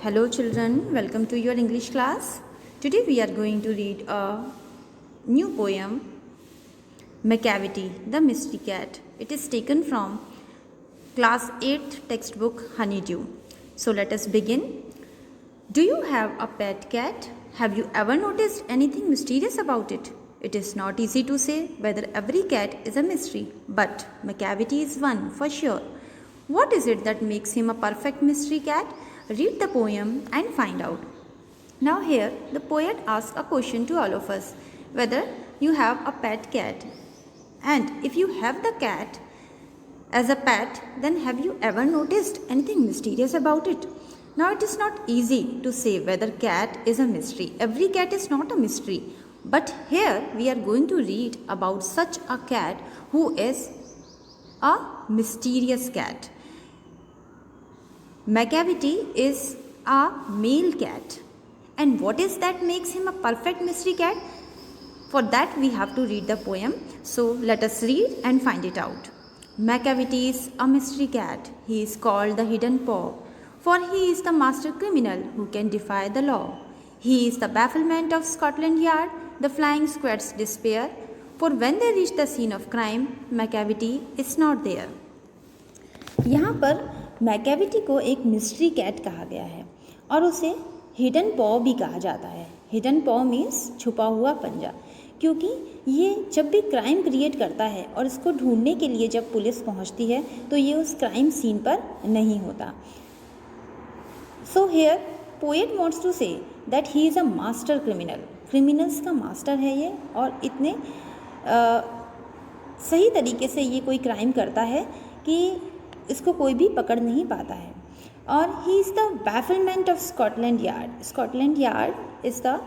Hello children, welcome to your English class. Today we are going to read a new poem, Macavity, the Mystery Cat. It is taken from class 8th textbook Honeydew. So let us begin. Do you have a pet cat? Have you ever noticed anything mysterious about it? It is not easy to say whether every cat is a mystery, but Macavity is one for sure. What is it that makes him a perfect mystery cat? Read the poem and find out. Now, here the poet asks a question to all of us whether you have a pet cat. And if you have the cat as a pet, then have you ever noticed anything mysterious about it? Now, it is not easy to say whether cat is a mystery. Every cat is not a mystery. But here we are going to read about such a cat who is a mysterious cat. Macavity is a male cat. And what is that makes him a perfect mystery cat? For that we have to read the poem. So let us read and find it out. Macavity is a mystery cat. He is called the hidden paw, for he is the master criminal who can defy the law. He is the bafflement of Scotland Yard, the flying squad's despair, for when they reach the scene of crime, Macavity is not there. यहाँ पर Macavity को एक mystery cat कहा गया है और उसे hidden पॉ भी कहा जाता है. हिडन पॉ मीन्स छुपा हुआ पंजा, क्योंकि ये जब भी क्राइम क्रिएट करता है और इसको ढूंढने के लिए जब पुलिस पहुंचती है तो ये उस क्राइम सीन पर नहीं होता. So here poet wants to say that he is a master criminal. Criminals का मास्टर है ये और इतने सही तरीके से ये कोई क्राइम करता है कि इसको कोई भी पकड़ नहीं पाता है. और he is the bafflement of Scotland Yard. Scotland Yard is the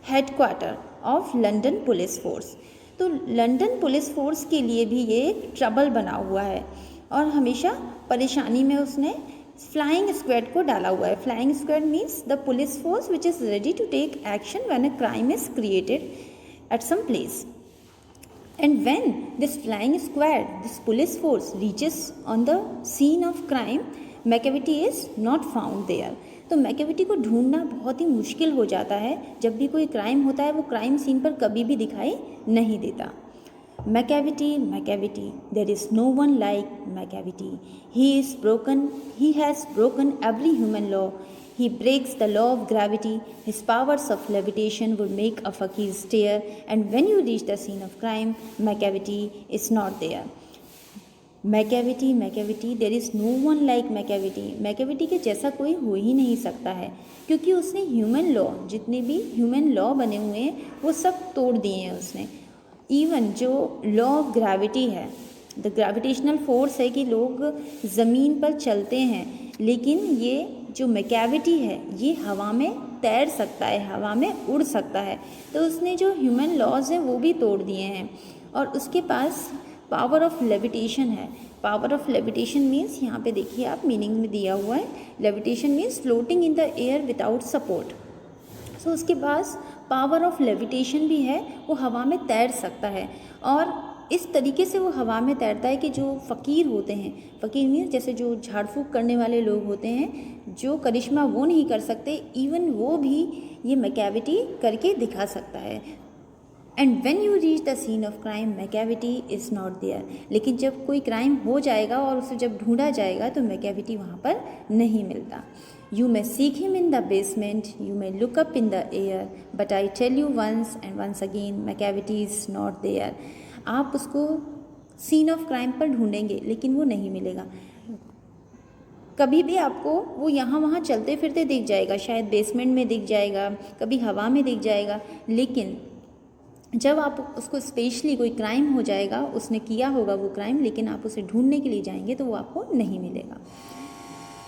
headquarter of London police force. तो लंदन पुलिस फोर्स के लिए भी ये एक ट्रबल बना हुआ है और हमेशा परेशानी में उसने फ्लाइंग स्क्वाड को डाला हुआ है. Flying squad means the police force which is ready to take action when a crime is created at some place. And when this flying squad, this police force reaches on the scene of crime, Macavity is not found there. तो Macavity को ढूंढना बहुत ही मुश्किल हो जाता है. जब भी कोई क्राइम होता है वो क्राइम सीन पर कभी भी दिखाई नहीं देता. Macavity, Macavity, there is no one like Macavity. He has broken every human law. He breaks the law of gravity. His powers of levitation would make a fakir stare. And when you reach the scene of crime, Macavity is not there. Macavity, Macavity, there is no one like Macavity. Macavity के जैसा कोई हो ही नहीं सकता है, क्योंकि उसने human law, जितने भी ह्यूमन लॉ बने हुए हैं वो सब तोड़ दिए हैं उसने. इवन जो लॉ ऑफ ग्रेविटी है, द ग्रेविटेशनल फोर्स है कि लोग ज़मीन पर चलते हैं, लेकिन ये जो मैकेविटी है ये हवा में तैर सकता है, हवा में उड़ सकता है. तो उसने जो ह्यूमन लॉज हैं वो भी तोड़ दिए हैं. और उसके पास पावर ऑफ लेविटेशन है. पावर ऑफ लेविटेशन मीन्स, यहाँ पे देखिए आप मीनिंग में दिया हुआ है, levitation means floating in the air without support. So उसके पास पावर ऑफ लेविटेशन भी है, वो हवा में तैर सकता है. और इस तरीके से वो हवा में तैरता है कि जो फ़कीर होते हैं, फ़कीर मीन्स जैसे जो झाड़ फूँक करने वाले लोग होते हैं, जो करिश्मा वो नहीं कर सकते, इवन वो भी ये मैकेविटी करके दिखा सकता है. And when you reach the scene of crime, Macavity is not there. लेकिन जब कोई क्राइम हो जाएगा और उसे जब ढूंढा जाएगा तो मैकेविटी वहाँ पर नहीं मिलता. You may seek him in the basement, you may look up in the air, but I tell you once and once again, Macavity is not there. आप उसको सीन ऑफ क्राइम पर ढूंढेंगे लेकिन वो नहीं मिलेगा. कभी भी आपको वो यहाँ वहाँ चलते फिरते दिख जाएगा, शायद बेसमेंट में दिख जाएगा, कभी हवा में दिख जाएगा, लेकिन जब आप उसको स्पेशली कोई क्राइम हो जाएगा, उसने किया होगा वो क्राइम, लेकिन आप उसे ढूंढने के लिए जाएंगे तो वो आपको नहीं मिलेगा.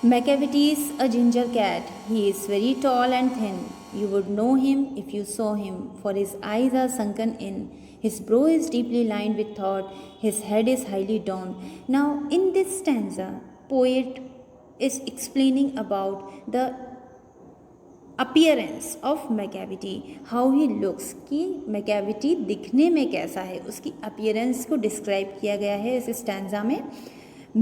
Macavity is a ginger cat. He is very tall and thin. You would know him if you saw him, for his eyes are sunken in. His brow is deeply lined with thought. His head is highly downed. Now, in this stanza, poet is explaining about the appearance of Macavity, how he looks, कि Macavity दिखने में कैसा है, उसकी appearance को describe किया गया है इस stanza में.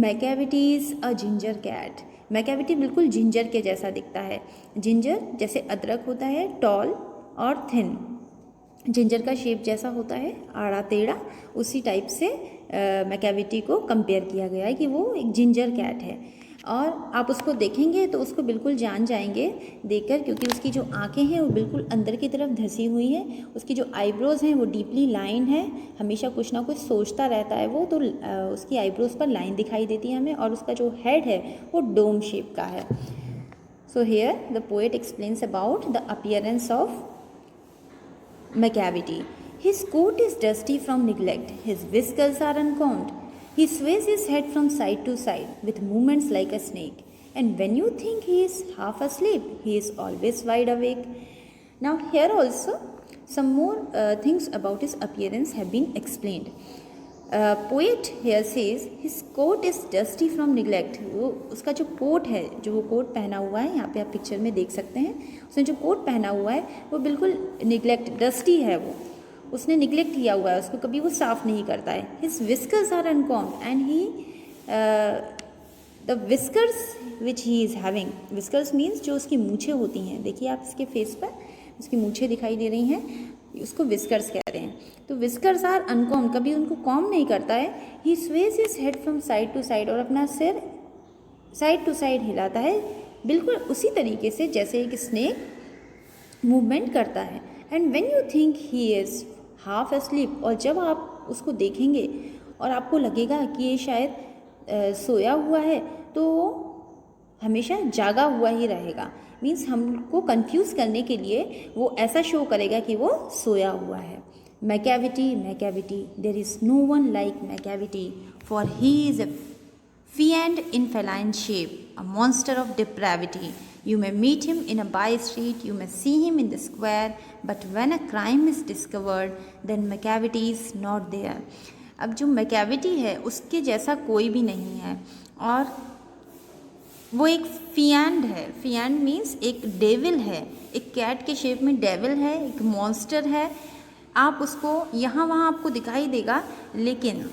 Macavity is a ginger cat. Macavity बिल्कुल जिंजर के जैसा दिखता है। जिंजर जैसे अदरक होता है, टॉल और थिन, जिंजर का शेप जैसा होता है, आड़ा टेढ़ा, उसी टाइप से मैकेविटी को कंपेयर किया गया है कि वो एक जिंजर कैट है। और आप उसको देखेंगे तो उसको बिल्कुल जान जाएंगे देखकर, क्योंकि उसकी जो आंखें हैं वो बिल्कुल अंदर की तरफ धंसी हुई हैं, उसकी जो आईब्रोज़ हैं वो डीपली लाइन है, हमेशा कुछ ना कुछ सोचता रहता है वो, तो उसकी आईब्रोज़ पर लाइन दिखाई देती है हमें, और उसका जो हेड है वो डोम शेप का है। So here the poet explains about the appearance of Macavity. His coat is dusty from neglect. His whiskers are uncombed. He sways his head from side to side with movements like a snake. And when you think he is half asleep, he is always wide awake. Now, here also some more things about his appearance have been explained. Poet here says his coat is dusty from neglect. वो उसका जो coat है, जो वो coat पहना हुआ है, यहाँ पे आप पिक्चर में देख सकते हैं, उसने जो कोट पहना हुआ है वो बिल्कुल निगलेक्ट, डस्टी है, वो उसने निगलेक्ट किया हुआ है, उसको कभी वो साफ़ नहीं करता है। His whiskers are uncombed and he the whiskers which he is having, whiskers means जो उसकी मूछें होती हैं, देखिए आप इसके फेस पर उसकी मूछें दिखाई दे रही हैं, उसको विस्कर्स कह रहे हैं। तो विस्कर्स आर अनकॉम, कभी उनको कॉम नहीं करता है। He sways his head from side to side, और अपना सिर साइड टू साइड हिलाता है, बिल्कुल उसी तरीके से जैसे एक स्नेक मूवमेंट करता है। And when you think he is half asleep, और जब आप उसको देखेंगे और आपको लगेगा कि ये शायद सोया हुआ है, तो वो हमेशा जागा हुआ ही रहेगा। मीन्स हमको कंफ्यूज करने के लिए वो ऐसा शो करेगा कि वो सोया हुआ है। Macavity, Macavity, there is no one like Macavity, for he is a fiend in feline shape, a monster of depravity. You may meet him in a by street, you may see him in the square, but when a crime is discovered, then Macavity is not there. अब जो Macavity है उसके जैसा कोई भी नहीं है, और वो एक फिएंड है। फिएंड मीन्स एक डेविल है, एक कैट के शेप में डेविल है, एक मॉन्स्टर है। आप उसको यहाँ वहाँ आपको दिखाई देगा, लेकिन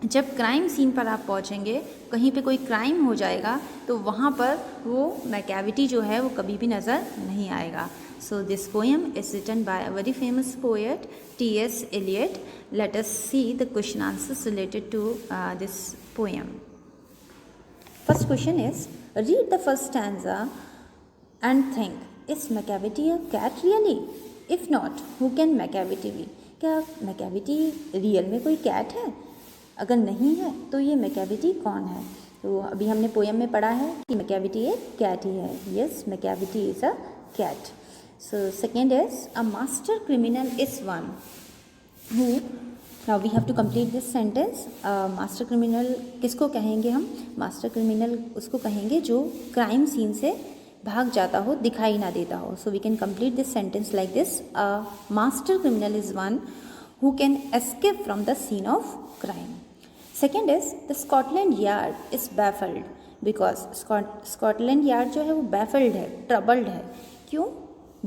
जब क्राइम सीन पर आप पहुँचेंगे, कहीं पे कोई क्राइम हो जाएगा, तो वहाँ पर वो मैकेविटी जो है वो कभी भी नज़र नहीं आएगा। So this poem is written by a very famous poet T.S. Eliot. Let us see the question answers related to this poem. First question is, read the first stanza and think, is Macavity a cat really? If not, who can Macavity be? क्या Macavity real में कोई cat है? अगर नहीं है तो ये Macavity कौन है? तो अभी हमने पोएम में पढ़ा है कि मैकेविटी एक कैट ही है। Yes, Macavity is a cat. So second is, a master criminal is one who, now we have to complete this sentence. Master criminal किसको कहेंगे हम? मास्टर क्रिमिनल उसको कहेंगे जो क्राइम सीन से भाग जाता हो, दिखाई ना देता हो। So we can complete this sentence like this, a master criminal is one who can escape from the scene of crime. Second is, the Scotland Yard is baffled because Scotland Yard जो है वो baffled है, troubled है। क्यों?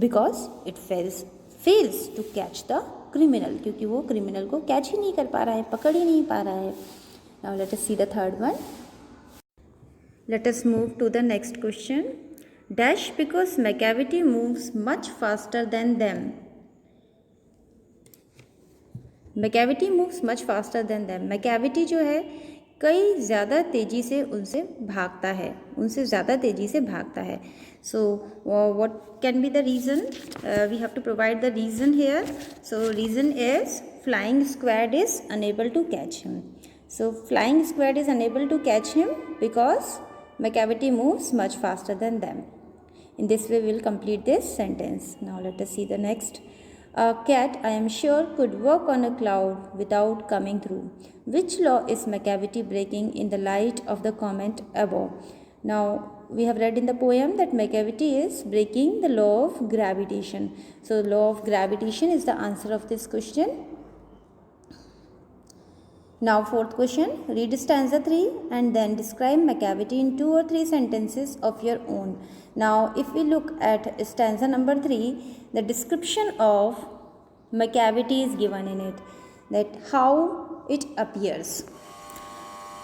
Because it fails to catch the criminal, क्योंकि वो criminal को catch ही नहीं कर पा रहा है, पकड़ ही नहीं पा रहा है। Now let us see the third one. Let us move to the next question. Dash because Macavity moves much faster than them. Macavity moves much faster than them. Macavity जो है कई ज़्यादा तेज़ी से उनसे भागता है, उनसे ज़्यादा तेज़ी से भागता है। So what can be the reason? We have to provide the reason here. So reason is flying squad is unable to catch him. So flying squad is unable to catch him because Macavity moves much faster than them. In this way we will complete this sentence. Now let us see the next. A cat, I am sure, could walk on a cloud without coming through. Which law is Macavity breaking in the light of the comment above? Now, we have read in the poem that Macavity is breaking the law of gravitation. So, law of gravitation is the answer of this question. Now, fourth question, read stanza 3 and then describe Macavity in 2 or 3 sentences of your own. Now, if we look at stanza number 3, the description of Macavity is given in it, that how it appears.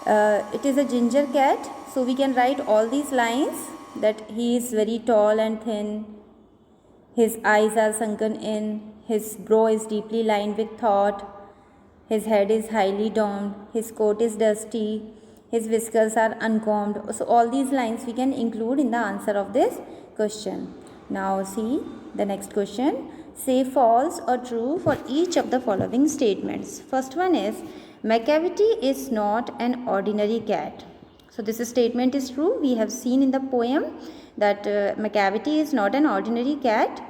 It is a ginger cat, so we can write all these lines that he is very tall and thin, his eyes are sunken in, his brow is deeply lined with thought, his head is highly domed, his coat is dusty, his whiskers are uncombed. So all these lines we can include in the answer of this question. Now see the next question. Say false or true for each of the following statements. First one is, Macavity is not an ordinary cat. So this statement is true. We have seen in the poem that Macavity is not an ordinary cat.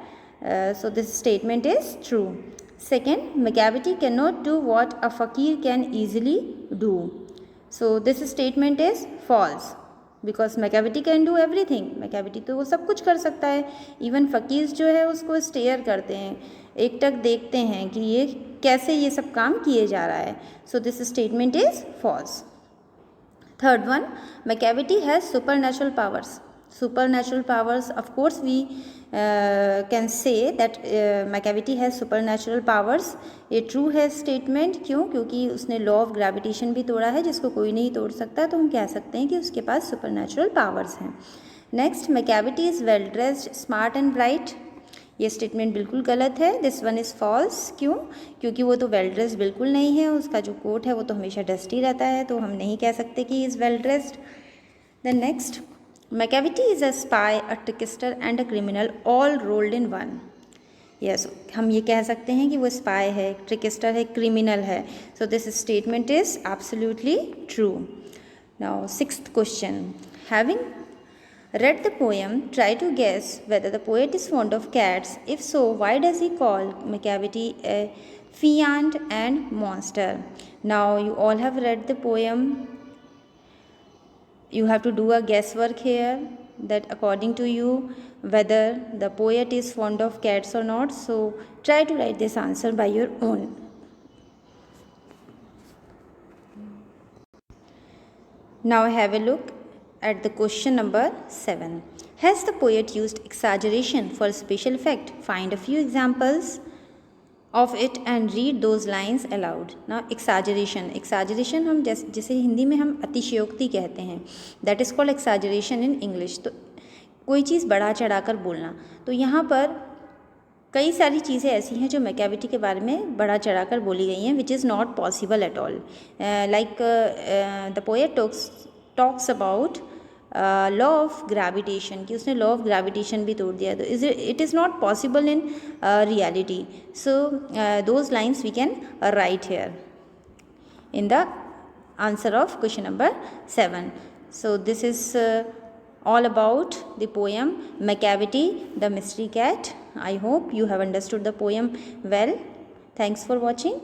So this statement is true. Second, Macavity cannot do what a fakir can easily do. So this statement is false. Because Macavity can do everything, Macavity तो वो सब कुछ कर सकता है. Even फ़कीर्स जो है उसको स्टेयर करते हैं, एक टक देखते हैं कि ये कैसे ये सब काम किए जा रहा है. So this statement is false. Third one, Macavity has super natural powers. Supernatural powers, of course we can say that Macavity has supernatural powers. ये ट्रू है स्टेटमेंट. क्यों? क्योंकि उसने लॉ ऑफ ग्रेविटेशन भी तोड़ा है जिसको कोई नहीं तोड़ सकता, तो हम कह सकते हैं कि उसके पास सुपरनेचुरल पावर्स हैं. Next, Macavity is well dressed, smart and bright. ये स्टेटमेंट बिल्कुल गलत है. This one is false. क्यों? क्योंकि वो तो वेल ड्रेस्ड बिल्कुल नहीं है. उसका जो कोट है वो तो हमेशा डस्टी रहता है, तो हम नहीं कह सकते कि is well dressed. Then next, Macavity is a spy, a trickster and a criminal all rolled in one. Yes, हम ये कह सकते हैं कि वो spy है, trickster है, criminal है. So this statement is absolutely true. Now sixth question. Having read the poem, try to guess whether the poet is fond of cats. If so, why does he call Macavity a fiend and monster? Now you all have read the poem. You have to do a guesswork here that according to you whether the poet is fond of cats or not. So try to write this answer by your own. Now have a look at the question number 7. Has the poet used exaggeration for special effect? Find a few examples of it and read those lines aloud. Now exaggeration हम जैसे हिंदी में हम अतिशयोक्ति कहते हैं, that is called exaggeration in English. तो कोई चीज़ बढ़ा चढ़ा कर बोलना. तो यहाँ पर कई सारी चीज़ें ऐसी हैं जो मैकेविटी के बारे में बढ़ा चढ़ा कर बोली गई हैं, which is not possible at all. Like the poet talks about law of gravitation, कि उसने लॉ ऑफ ग्रेविटेशन भी तोड़ दिया. तो it is not possible in reality. So those lines we can write here in the answer of question number 7. So this is all about the poem Macavity the Mystery Cat. I hope you have understood the poem well. Thanks for watching.